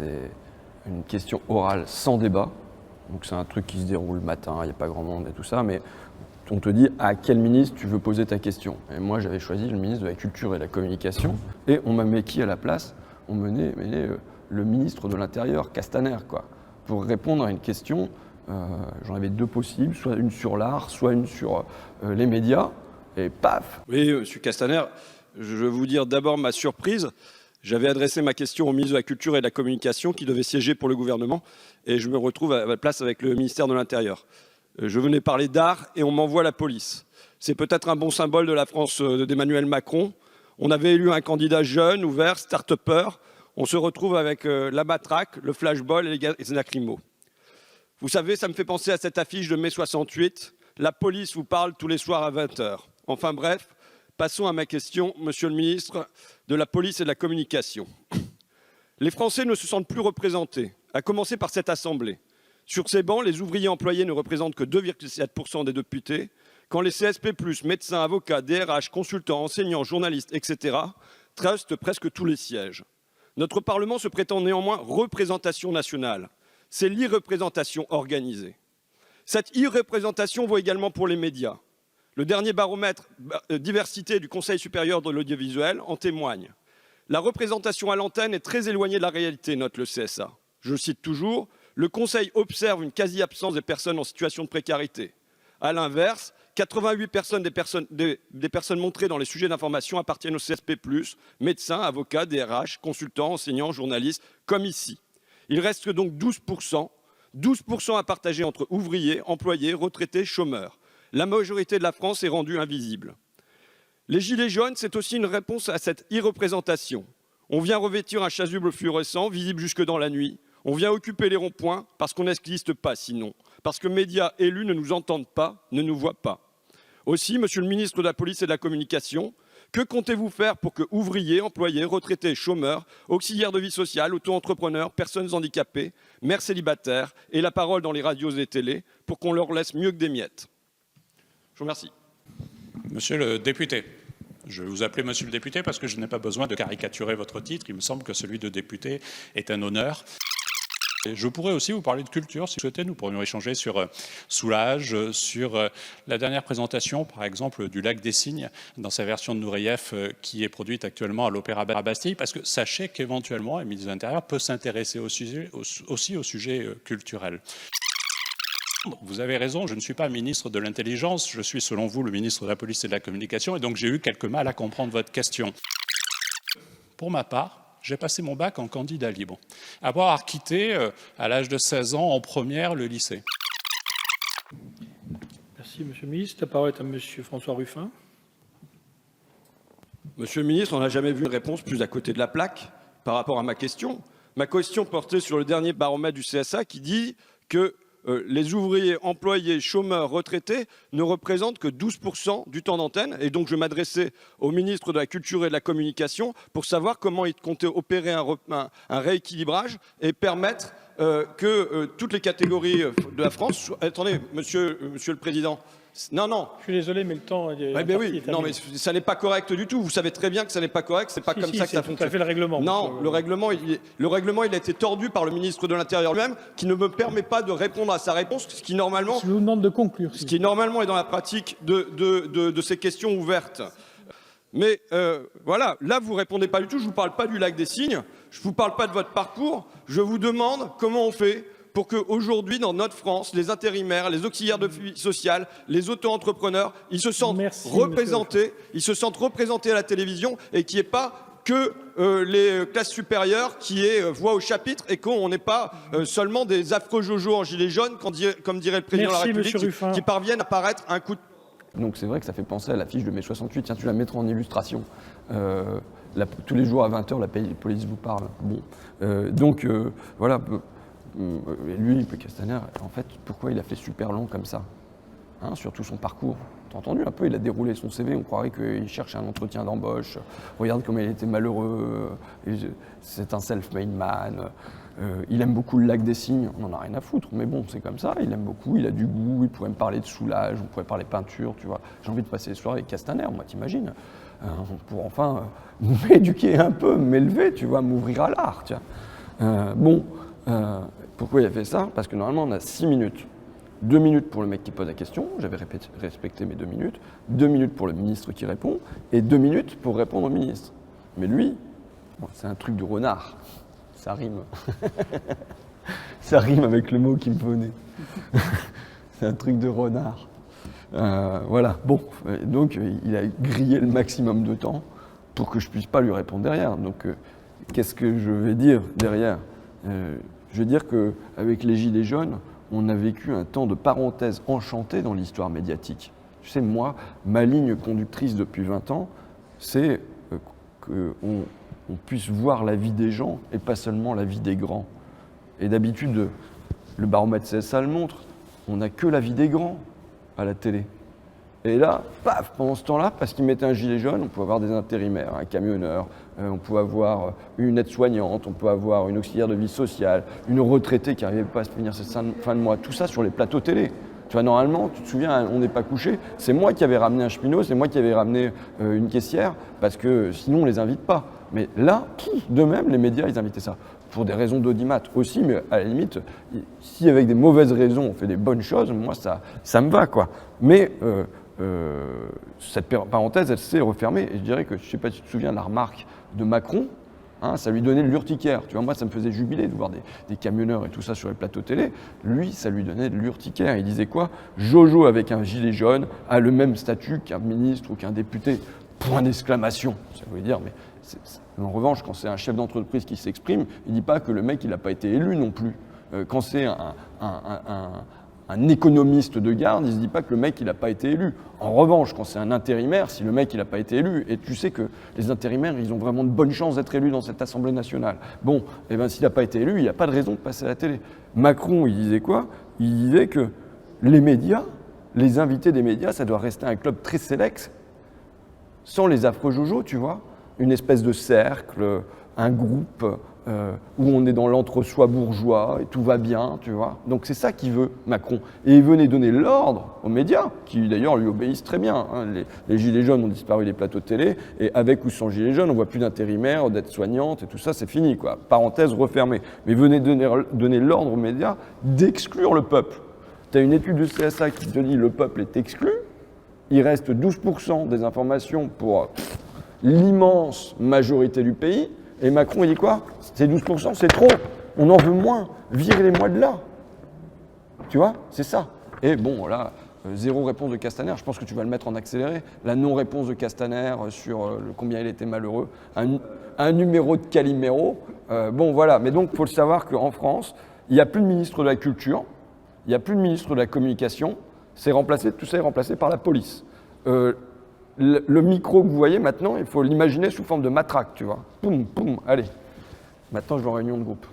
c'est une question orale sans débat. Donc c'est un truc qui se déroule le matin, il n'y a pas grand monde et tout ça, mais on te dit à quel ministre tu veux poser ta question. Et moi, j'avais choisi le ministre de la Culture et de la Communication, et on m'a mis qui à la place? On me met le ministre de l'Intérieur, Castaner, quoi, pour répondre à une question. J'en avais deux possibles, soit une sur l'art, soit une sur les médias, et paf! Oui, M. Castaner, je vais vous dire d'abord ma surprise. J'avais adressé ma question au ministre de la Culture et de la Communication qui devait siéger pour le gouvernement, et je me retrouve à la place avec le ministère de l'Intérieur. Je venais parler d'art et on m'envoie la police. C'est peut-être un bon symbole de la France d'Emmanuel Macron. On avait élu un candidat jeune, ouvert, start-upper. On se retrouve avec la matraque, le flashball et les gaz lacrymaux. Vous savez, ça me fait penser à cette affiche de mai 68. La police vous parle tous les soirs à 20h. Enfin bref, passons à ma question, monsieur le ministre de la Police et de la Communication. Les Français ne se sentent plus représentés, à commencer par cette Assemblée. Sur ces bancs, les ouvriers employés ne représentent que 2,7% des députés, quand les CSP+, médecins, avocats, DRH, consultants, enseignants, journalistes, etc., trustent presque tous les sièges. Notre Parlement se prétend néanmoins représentation nationale. C'est l'irreprésentation organisée. Cette irreprésentation vaut également pour les médias. Le dernier baromètre diversité du Conseil supérieur de l'audiovisuel en témoigne. La représentation à l'antenne est très éloignée de la réalité, note le CSA. Je cite toujours, le Conseil observe une quasi-absence des personnes en situation de précarité. À l'inverse, 88% des personnes montrées dans les sujets d'information appartiennent au CSP+, médecins, avocats, DRH, consultants, enseignants, journalistes, comme ici. Il reste donc 12% à partager entre ouvriers, employés, retraités, chômeurs. La majorité de la France est rendue invisible. Les gilets jaunes, c'est aussi une réponse à cette irreprésentation. On vient revêtir un chasuble fluorescent, visible jusque dans la nuit. On vient occuper les ronds-points parce qu'on n'existe pas sinon. Parce que médias élus ne nous entendent pas, ne nous voient pas. Aussi, monsieur le ministre de la Police et de la Communication, que comptez-vous faire pour que ouvriers, employés, retraités, chômeurs, auxiliaires de vie sociale, auto-entrepreneurs, personnes handicapées, mères célibataires aient la parole dans les radios et télés pour qu'on leur laisse mieux que des miettes? Je vous remercie. Monsieur le député, je vais vous appeler monsieur le député parce que je n'ai pas besoin de caricaturer votre titre. Il me semble que celui de député est un honneur. Et je pourrais aussi vous parler de culture, si vous souhaitez. Nous pourrions échanger sur Soulage, sur la dernière présentation, par exemple, du Lac des Cygnes, dans sa version de Nureyev, qui est produite actuellement à l'Opéra Bastille, parce que sachez qu'éventuellement, le ministre de l'Intérieur peut s'intéresser aussi au sujet culturel. Vous avez raison, je ne suis pas ministre de l'Intelligence, je suis selon vous le ministre de la Police et de la Communication, et donc j'ai eu quelques mal à comprendre votre question. Pour ma part, j'ai passé mon bac en candidat libre, avoir quitté à l'âge de 16 ans en première le lycée. Merci, monsieur le ministre. La parole est à monsieur François Ruffin. Monsieur le ministre, on n'a jamais vu une réponse plus à côté de la plaque par rapport à ma question. Ma question portait sur le dernier baromètre du CSA qui dit que les ouvriers, employés, chômeurs, retraités ne représentent que 12% du temps d'antenne. Et donc je m'adressais au ministre de la Culture et de la Communication pour savoir comment il comptait opérer un rééquilibrage et permettre que toutes les catégories de la France soient... Attendez, monsieur le Président. Non. Je suis désolé, mais le temps est oui. Non, mais ça n'est pas correct du tout. Vous savez très bien que ça n'est pas correct. C'est pas comme ça que ça fonctionne. C'est tout à fait le règlement. Non, le règlement, il a été tordu par le ministre de l'Intérieur lui-même, qui ne me permet pas de répondre à sa réponse, ce qui normalement. Je vous demande de conclure. Ce qui normalement est dans la pratique de ces questions ouvertes. Mais voilà, là vous répondez pas du tout. Je vous parle pas du Lac des Cygnes. Je vous parle pas de votre parcours. Je vous demande comment on fait pour qu'aujourd'hui, dans notre France, les intérimaires, les auxiliaires de vie sociale, les auto-entrepreneurs, ils se sentent représentés à la télévision et qu'il n'y ait pas que les classes supérieures qui aient voix au chapitre et qu'on n'ait pas seulement des affreux jojos en gilet jaune, comme dirait le président de la République, qui parviennent à paraître un coup de... Donc c'est vrai que ça fait penser à l'affiche de mai 68. Tiens, tu la mettras en illustration. Tous les jours à 20h, la police vous parle. Bon. Voilà... Lui, Castaner, en fait, pourquoi il a fait super long comme ça, hein, surtout son parcours. T'as entendu un peu, il a déroulé son CV, on croirait qu'il cherchait un entretien d'embauche. Regarde comme il était malheureux, c'est un self-made man. Il aime beaucoup le Lac des Cygnes, on n'en a rien à foutre, mais bon, c'est comme ça, il aime beaucoup, il a du goût, il pourrait me parler de Soulage, on pourrait parler peinture, tu vois. J'ai envie de passer les soirées avec Castaner, moi, t'imagines, pour enfin m'éduquer un peu, m'élever, tu vois, m'ouvrir à l'art, tu vois. Pourquoi il a fait ça? Parce que normalement, on a 6 minutes. 2 minutes pour le mec qui pose la question, j'avais respecté mes 2 minutes. 2 minutes pour le ministre qui répond, et 2 minutes pour répondre au ministre. Mais lui, bon, c'est un truc de renard. Ça rime. Ça rime avec le mot qui me venait. C'est un truc de renard. Voilà, bon, donc il a grillé le maximum de temps pour que je puisse pas lui répondre derrière. Donc, qu'est-ce que je vais dire derrière? Je veux dire qu'avec les Gilets jaunes, on a vécu un temps de parenthèse enchantée dans l'histoire médiatique. Tu sais, moi, ma ligne conductrice depuis 20 ans, c'est qu'on puisse voir la vie des gens et pas seulement la vie des grands. Et d'habitude, le baromètre CSA le montre, on n'a que la vie des grands à la télé. Et là, paf, pendant ce temps-là, parce qu'ils mettaient un gilet jaune, on pouvait avoir des intérimaires, un camionneur, on pouvait avoir une aide-soignante, on peut avoir une auxiliaire de vie sociale, une retraitée qui n'arrivait pas à se finir ses fins de mois, tout ça sur les plateaux télé. Tu vois, normalement, tu te souviens, on n'est pas couché, c'est moi qui avais ramené un cheminot, c'est moi qui avais ramené une caissière, parce que sinon on ne les invite pas. Mais là, de même, les médias, ils invitaient ça. Pour des raisons d'audimat aussi, mais à la limite, si avec des mauvaises raisons on fait des bonnes choses, moi ça me va, quoi. Mais cette parenthèse, elle s'est refermée. Et je dirais que, je ne sais pas si tu te souviens de la remarque de Macron, hein, ça lui donnait de l'urticaire. Tu vois, moi, ça me faisait jubiler de voir des camionneurs et tout ça sur les plateaux télé. Lui, ça lui donnait de l'urticaire. Il disait quoi? Jojo avec un gilet jaune a le même statut qu'un ministre ou qu'un député. Point d'exclamation. Ça veut dire, mais en revanche, quand c'est un chef d'entreprise qui s'exprime, il ne dit pas que le mec, il n'a pas été élu non plus. Quand c'est un économiste de garde, il ne se dit pas que le mec, il n'a pas été élu. En revanche, quand c'est un intérimaire, si le mec, il n'a pas été élu, et tu sais que les intérimaires, ils ont vraiment de bonnes chances d'être élus dans cette Assemblée nationale. Bon, eh ben, s'il n'a pas été élu, il n'y a pas de raison de passer à la télé. Macron, il disait quoi? Il disait que les médias, les invités des médias, ça doit rester un club très sélect, sans les affreux jojo, tu vois. Une espèce de cercle, un groupe où on est dans l'entre-soi bourgeois et tout va bien, tu vois. Donc c'est ça qu'il veut, Macron. Et il venait donner l'ordre aux médias, qui d'ailleurs lui obéissent très bien. Hein. Les gilets jaunes ont disparu des plateaux de télé, et avec ou sans gilets jaunes, on ne voit plus d'intérimaires, d'aides-soignantes, et tout ça, c'est fini, quoi. Parenthèse refermée. Mais il venait donner l'ordre aux médias d'exclure le peuple. Tu as une étude de CSA qui te dit le peuple est exclu, il reste 12% des informations pour l'immense majorité du pays, et Macron, il dit quoi? C'est 12%, c'est trop, on en veut moins, virez-les-moi de là. Tu vois, c'est ça. Et bon, là, zéro réponse de Castaner, je pense que tu vas le mettre en accéléré. La non-réponse de Castaner sur combien il était malheureux, un numéro de Calimero. Bon, voilà, mais donc, il faut le savoir qu'en France, il n'y a plus de ministre de la Culture, il n'y a plus de ministre de la Communication, tout ça est remplacé par la police. Le micro que vous voyez maintenant, il faut l'imaginer sous forme de matraque, tu vois. Poum, poum, allez. Maintenant, je vais en réunion de groupe.